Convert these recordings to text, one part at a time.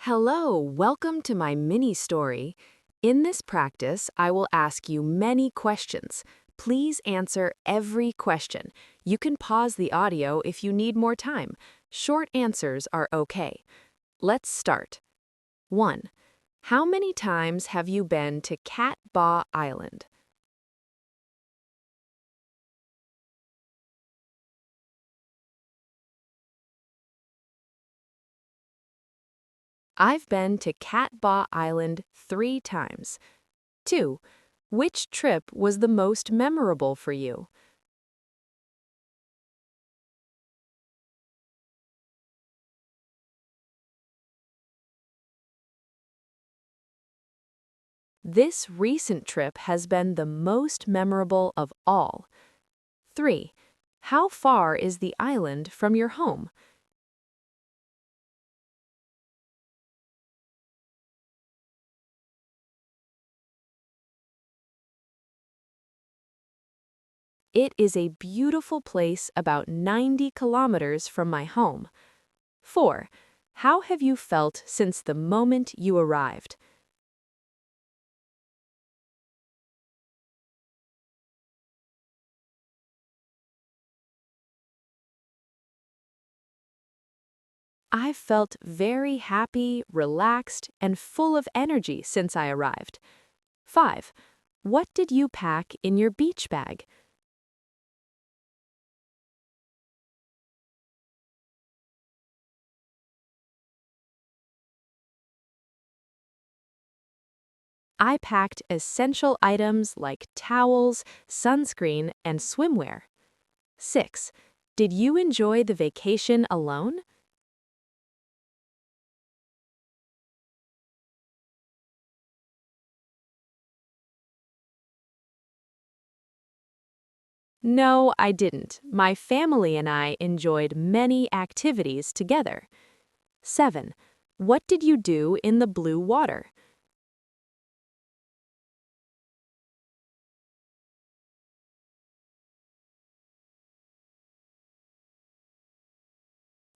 Hello, welcome to my mini story. In this practice, I will ask you many questions. Please answer every question. You can pause the audio if you need more time. Short answers are okay. Let's start. 1. How many times have you been to Cat Ba Island? I've been to Cat Ba Island 3 times. 2. Which trip was the most memorable for you? This recent trip has been the most memorable of all. 3. How far is the island from your home? It is a beautiful place about 90 kilometers from my home. 4. How have you felt since the moment you arrived? I've felt very happy, relaxed, and full of energy since I arrived. 5. What did you pack in your beach bag? I packed essential items like towels, sunscreen, and swimwear. 6. Did you enjoy the vacation alone? No, I didn't. My family and I enjoyed many activities together. 7. What did you do in the blue water?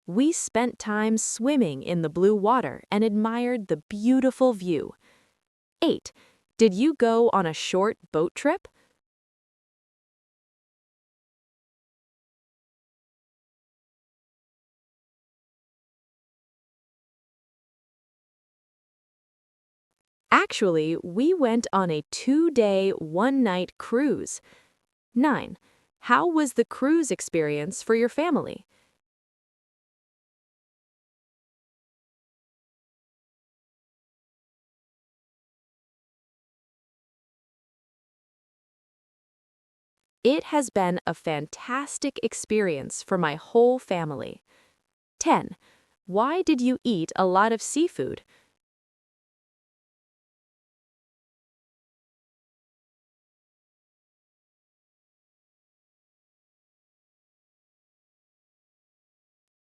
We spent time swimming in the blue water and admired the beautiful view. 8. Did you go on a short boat trip? Actually, we went on a 2-day, 1-night cruise. 9. How was the cruise experience for your family? It has been a fantastic experience for my whole family. 10. Why did you eat a lot of seafood?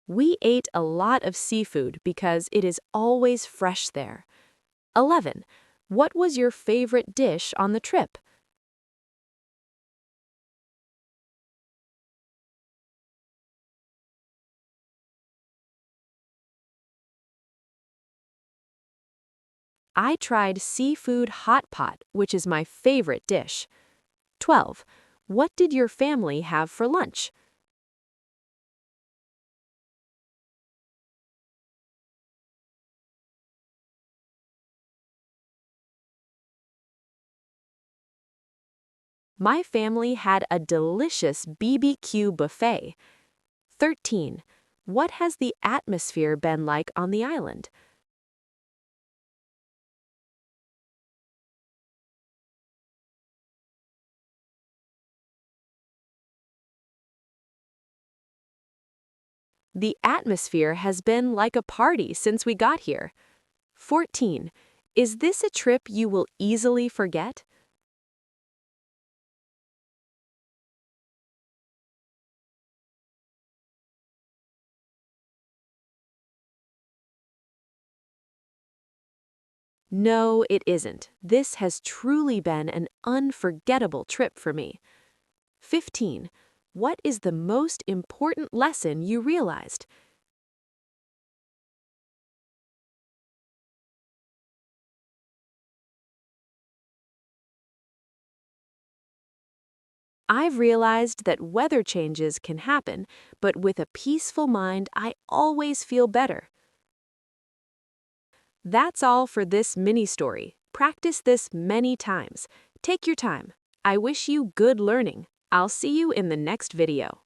We ate a lot of seafood because it is always fresh there. 11. What was your favorite dish on the trip? I tried seafood hot pot, which is my favorite dish. 12. What did your family have for lunch? My family had a delicious BBQ buffet. 13. What has the atmosphere been like on the island? The atmosphere has been like a party since we got here. 14. Is this a trip you will easily forget? No, it isn't. This has truly been an unforgettable trip for me. 15. What is the most important lesson you realized? I've realized that weather changes can happen, but with a peaceful mind, I always feel better. That's all for this mini story. Practice this many times. Take your time. I wish you good learning. I'll see you in the next video.